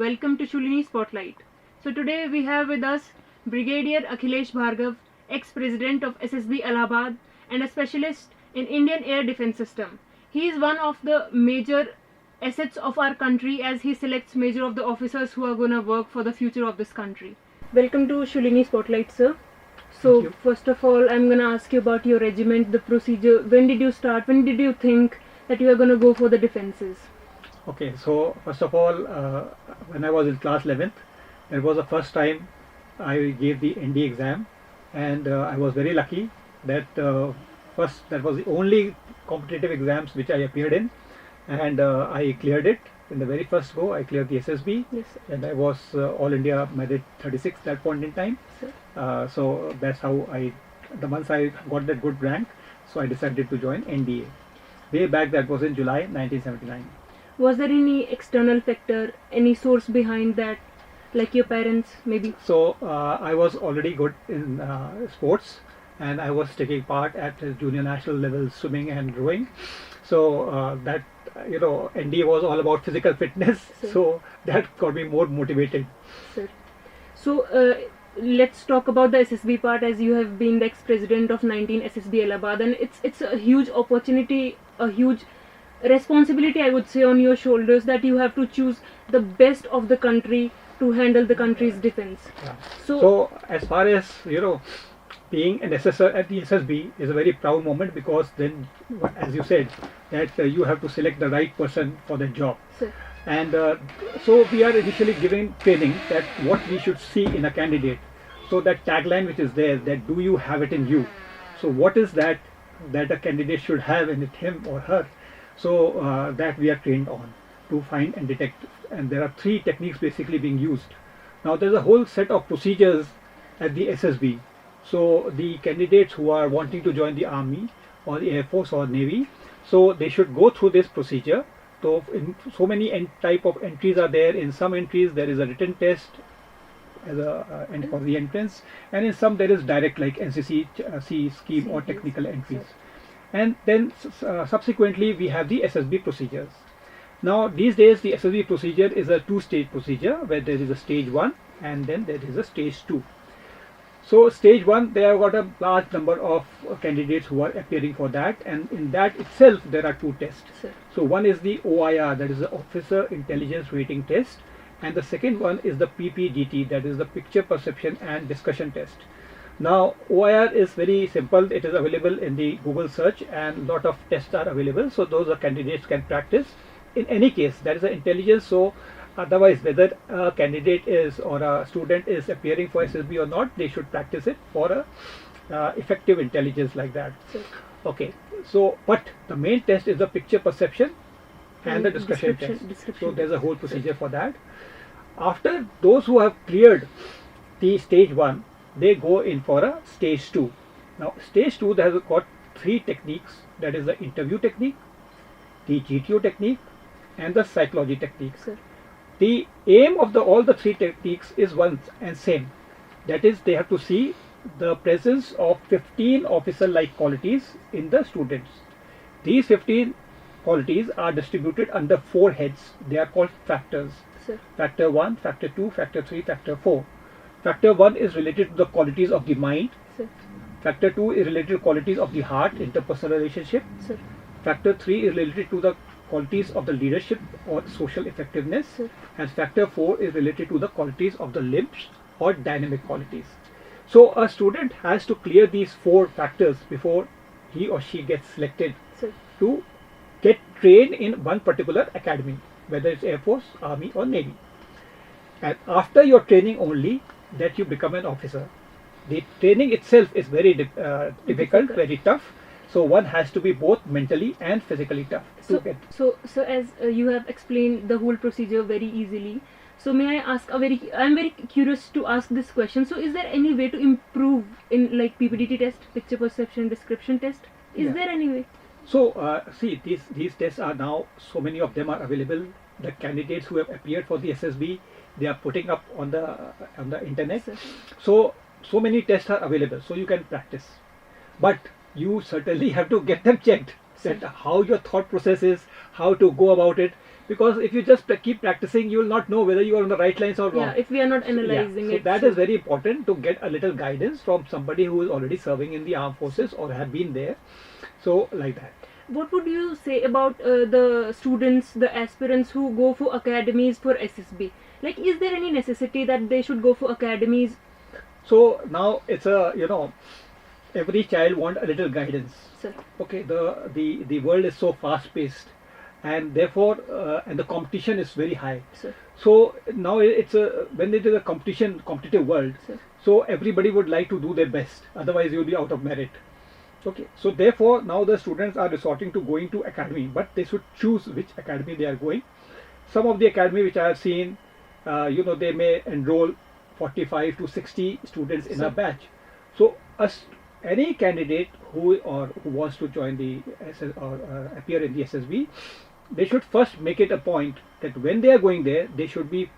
welcome to Shulini Spotlight. So today we have with us Brigadier Akshilesh Bhargav, ex-president of SSB Allahabad and a specialist in Indian Air Defence System. He is one of the major assets of our country as he selects major of the officers who are going to work for the future of this country. Welcome to Shulini Spotlight, sir. So first of all, I'm going to ask you about your regiment, the procedure. When did you start? When did you think that you are going to go for the defences? Okay, so first of all, when I was in class 11th, it was the first time I gave the ND exam, and I was very lucky that that was the only competitive exams which I appeared in, and I cleared it in the very first go. I cleared the SSB, Yes, sir. and I was All India Merit 36 that point in time. Sir. So that's how once I got that good rank, so I decided to join NDA. Way back, that was in July 1979. Was there any external factor, any source behind that, like your parents maybe? So I was already good in sports, and I was taking part at junior national level swimming and rowing. So that ND was all about physical fitness. Sir. So that got me more motivated. Sir. So let's talk about the SSB part, as you have been the ex-president of 19 SSB Allahabad, and it's a huge opportunity, a huge responsibility, I would say, on your shoulders, that you have to choose the best of the country to handle the country's defense. Yeah. So So as far as being an SSR at the SSB is a very proud moment, because then, as you said, that you have to select the right person for the job. sir, And so we are initially giving training that what we should see in a candidate. So that tagline which is there, that do you have it in you? So what is that a candidate should have in it, him or her? So that we are trained on to find and detect. And there are 3 techniques basically being used. Now there's a whole set of procedures at the SSB. So the candidates who are wanting to join the Army or the Air Force or Navy, so they should go through this procedure. So so many type of entries are there. In some entries there is a written test as for the entrance, and in some there is direct, like NCC scheme or technical entries. And then subsequently we have the SSB procedures. Now these days the SSB procedure is a 2-stage procedure, where there is a stage 1 and then there is a stage 2. So stage 1, they have got a large number of candidates who are appearing for that, and in that itself there are 2 tests. sir. So one is the OIR, that is the Officer Intelligence Rating Test, and the second one is the PPDT, that is the Picture Perception and Discussion Test. Now OIR is very simple. It is available in the Google search, and lot of tests are available, so those are candidates can practice. In any case, that is the intelligence. So otherwise, whether a candidate is or a student is appearing for SSB or not, they should practice it for a effective intelligence like that. Sir. Okay, so but the main test is the picture perception and the discussion test. So there's a whole procedure for that. After those who have cleared the stage 1, they go in for a stage 2. Now stage 2, they have got 3 techniques, that is the interview technique, the GTO technique, and the psychology technique. Sir. The aim of all the 3 techniques is one and same. That is, they have to see the presence of 15 officer-like qualities in the students. These 15 qualities are distributed under 4 heads. They are called factors. Sir. Factor 1, Factor 2, Factor 3, Factor 4. Factor 1 is related to the qualities of the mind. Sir. Factor 2 is related to qualities of the heart, interpersonal relationship. Sir. Factor 3 is related to the qualities of the leadership or social effectiveness. Sir. And Factor 4 is related to the qualities of the limbs or dynamic qualities. So a student has to clear these 4 factors before he or she gets selected Sir. to get trained in one particular academy, whether it's Air Force, Army or Navy. And after your training only, that you become an officer. The training itself is very difficult, very tough. So one has to be both mentally and physically tough to get. So as you have explained the whole procedure very easily, so may I ask I'm very curious to ask this question. So is there any way to improve in, like, PPDT test, picture perception, description test? Is there any way? So see, these tests are now, so many of them are available. The candidates who have appeared for the SSB, they are putting up on the internet. So many tests are available, so you can practice. But you certainly have to get them checked, that how your thought process is, how to go about it, because if you just keep practicing, you will not know whether you are on the right lines or wrong. Yeah, if we are not analyzing So it. that is very important, to get a little guidance from somebody who is already serving in the armed forces or have been there. So like that. What would you say about the students, the aspirants who go for academies for SSB? Like, is there any necessity that they should go for academies? So now it's every child want a little guidance. Sir. Okay, the world is so fast paced, and therefore and the competition is very high. Sir. So now when it is a competitive world, Sir. so everybody would like to do their best, otherwise you will be out of merit. Okay, so therefore now the students are resorting to going to academy, but they should choose which academy they are going. Some of the academy which I have seen, they may enroll 45 to 60 students in a batch. So any candidate who wants to join the appear in the SSB, they should first make it a point that when they are going there, they should be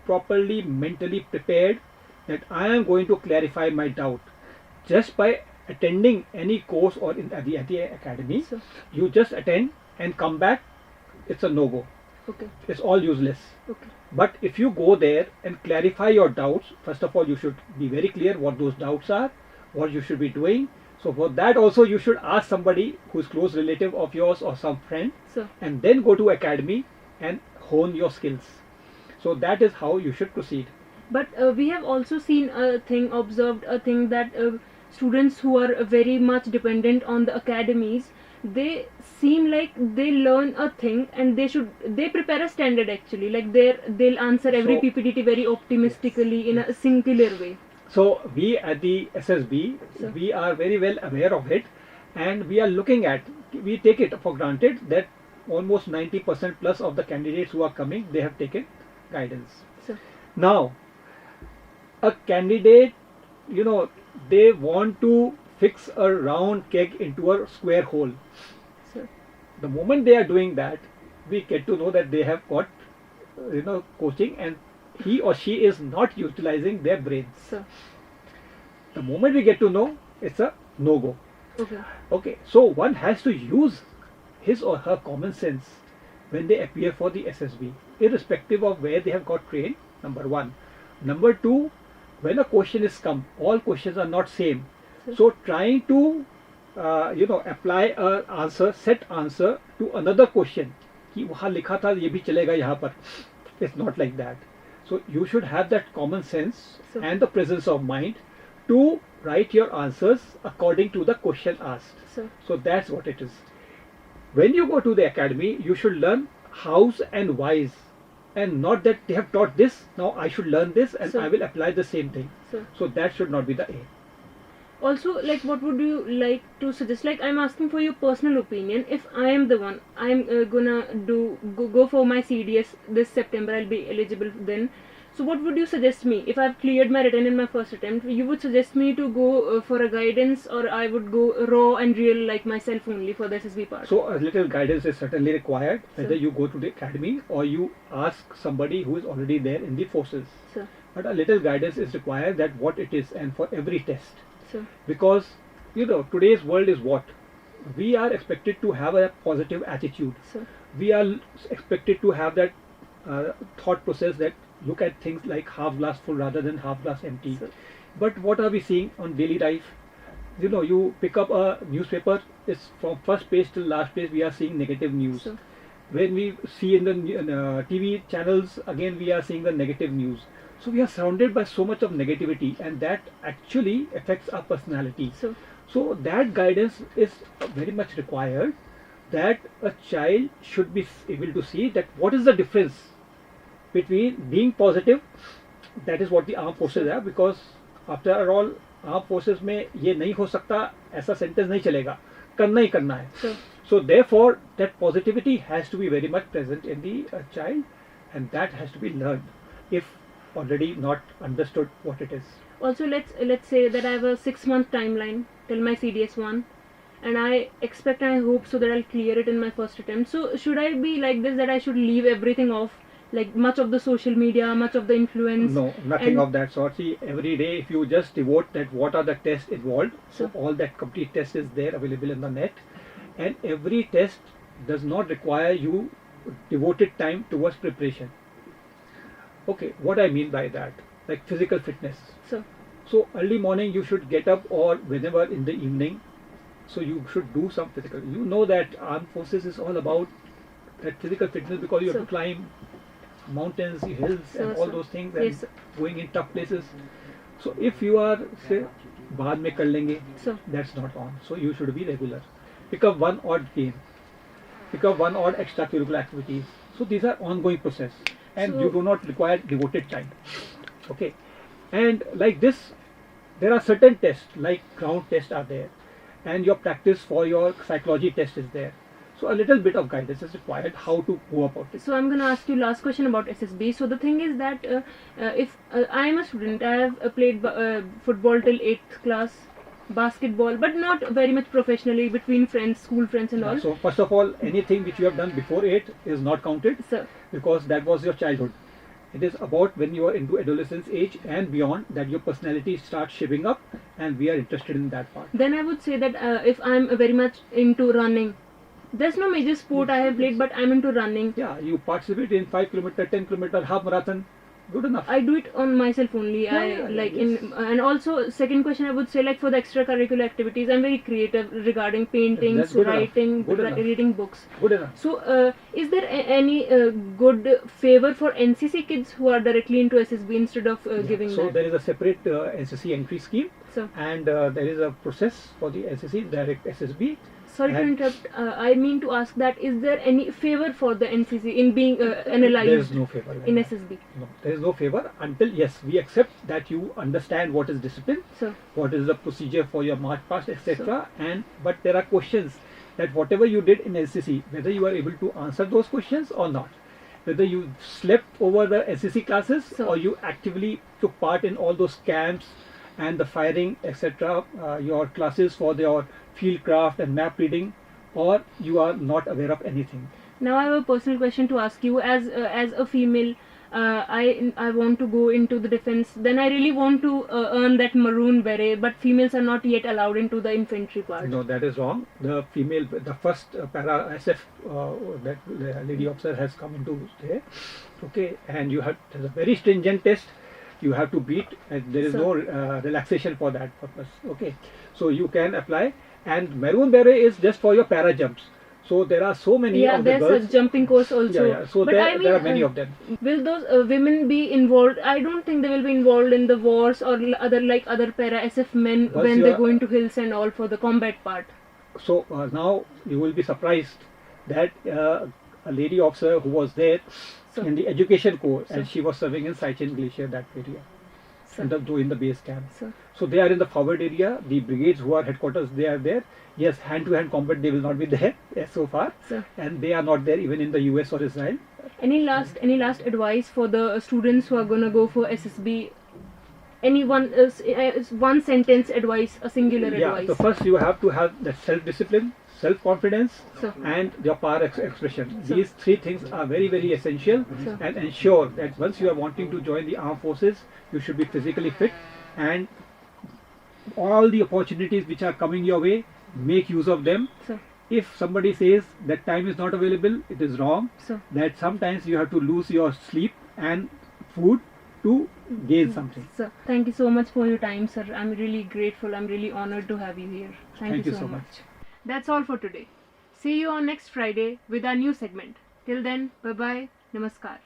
properly mentally prepared that I am going to clarify my doubt. Just by attending any course or at the academy, Sir. you just attend and come back, it's a no-go. Okay. It's all useless. Okay. But if you go there and clarify your doubts, first of all you should be very clear what those doubts are, what you should be doing. So for that also you should ask somebody who is close relative of yours or some friend, Sir. and then go to academy and hone your skills. So that is how you should proceed. But we have also seen observed a thing that students who are very much dependent on the academies, they seem like they learn a thing and they prepare a standard actually, like they'll answer every PPDT very optimistically in a singular way. So we at the SSB, Sir. we are very well aware of it, and we are we take it for granted that almost 90% plus of the candidates who are coming, they have taken guidance. Sir. Now, a candidate, they want to fix a round keg into a square hole. Sir. The moment they are doing that, we get to know that they have got, coaching, and he or she is not utilizing their brains. Sir. The moment we get to know, it's a no-go. Okay. Okay, so one has to use his or her common sense when they appear for the SSB, irrespective of where they have got trained, number one. Number two, when a question is come, all questions are not same. Sir. So trying to, apply a set answer to another question, कि वहाँ लिखा था ये भी चलेगा यहाँ पर, it's not like that. So you should have that common sense Sir. and the presence of mind to write your answers according to the question asked. Sir. So that's what it is. When you go to the academy, you should learn hows and whys, and not that they have taught this, now I should learn this and Sir. I will apply the same thing. Sir. So that should not be the aim. Also, like, what would you like to suggest? Like, I'm asking for your personal opinion. If I am the one, I'm gonna go for my CDS this September, I'll be eligible then. So what would you suggest me? If I've cleared my written in my first attempt, you would suggest me to go for a guidance, or I would go raw and real like myself only for the SSB part? So a little guidance is certainly required, whether Sir. you go to the academy or you ask somebody who is already there in the forces. Sir. But a little guidance is required, that what it is and for every test. Sir. Because today's world is what? We are expected to have a positive attitude. Sir. We are expected to have that thought process that look at things like half glass full rather than half glass empty. Sir. But what are we seeing on daily life? You pick up a newspaper, it's from first page till last page we are seeing negative news. Sir. When we see in the TV channels, again we are seeing the negative news. So we are surrounded by so much of negativity, and that actually affects our personality. Sir. So that guidance is very much required, that a child should be able to see that what is the difference between being positive, that is what the armed forces are, because after all armed forces में ये नहीं हो सकता, ऐसा sentence नहीं चलेगा, करना ही करना है. Sir. So therefore that positivity has to be very much present in the child, and that has to be learned if already not understood what it is. Also, let's say that I have a 6-month timeline till my CDS 1, and I expect and I hope so that I'll clear it in my first attempt. So should I be like this, that I should leave everything off, like much of the social media, much of the influence? No, nothing of that sort. See, every day if you just devote that what are the tests involved, so Sir. all that complete test is there available in the net, and every test does not require you devoted time towards preparation. Okay, what I mean by that, like physical fitness. So, So early morning you should get up, or whenever in the evening, so you should do some physical. You know that armed forces is all about that physical fitness, because you have So- to climb mountains, hills, So- and all so- those things, and yes, sir. going in tough places. So if you are, say, बाद में कर लेंगे, So, that's not on. So you should be regular. Pick up one odd game. Pick up one odd extracurricular activities. So these are ongoing process, and So- you do not require devoted time. Okay, and like this, there are certain tests like ground tests are there, and your practice for your psychology test is there. So a little bit of guidance is required how to go about it. so I'm gonna ask you last question about SSB. So the thing is that if I am a student, I have played football till 8th class, basketball, but not very much professionally, between friends, school friends and all. So first of all, anything which you have done before 8 is not counted, So, because that was your childhood. It is about when you are into adolescence age and beyond that your personality starts shaping up, and we are interested in that part. then I would say that if I'm very much into running, there's no major sport I have played, but I'm into running. Yeah, you participate in 5 kilometer, 10 kilometer, half marathon, good enough. I do it on myself only. Yeah, I yeah, yeah, like yes. in and also second question I would say, like for the extracurricular activities, I'm very creative regarding paintings, That's good enough. writing, Good enough. reading books. Good enough. So, is there any good favor for NCC kids who are directly into SSB instead of giving So that? there is a separate NCC entry scheme, So, and there is a process for the NCC direct SSB. sorry to And- interrupt. I mean to ask that, is there any favor for the NCC in being analyzed There is no favor like in that. SSB? No, there is no favor until, yes, we accept that you understand what is discipline, So, what is the procedure for your march past, etc. And but there are questions that whatever you did in NCC, whether you are able to answer those questions or not, whether you slept over the NCC classes, So- or you actively took part in all those camps and the firing, etc. Your classes for your field craft and map reading, or you are not aware of anything. now I have a personal question to ask you. As a female, I want to go into the defense. Then I really want to earn that maroon beret, but females are not yet allowed into the infantry part. No, that is wrong. The female, the first para SF that the lady officer has come into there. Okay, and you have, there's a very stringent test you have to beat, and there is So- no relaxation for that purpose. Okay, so you can apply, and maroon beret is just for your para jumps. So there are so many Yeah, of the there's girls. a jumping course also. Yeah, yeah. So but there, I mean, there are many of them. will those women be involved? I don't think they will be involved in the wars or other para SF men Once when you they are- go into hills and all for the combat part. So now you will be surprised that a lady officer who was there So, in the education corps, and So- she was serving in Saichen Glacier, that area, so, in the base camp. so, So they are in the forward area. The brigades who are headquarters, they are there. Yes, hand-to-hand combat they will not be there so far, so. and they are not there even in the US or Israel. Any last advice for the students who are gonna go for SSB? Any one sentence advice, a singular Yeah. advice. So first you have to have that self-discipline, self-confidence, So, and your power expression. So- These three things are very, very essential, So- and ensure that once you are wanting to join the armed forces, you should be physically fit, and all the opportunities which are coming your way, make use of them. so, If somebody says that time is not available, it is wrong. so. That sometimes you have to lose your sleep and food to gain something. So, thank you so much for your time, sir. I'm really grateful. I'm really honored to have you here. Thank you so much. That's all for today. See you on next Friday with our new segment. Till then, bye bye. Namaskar.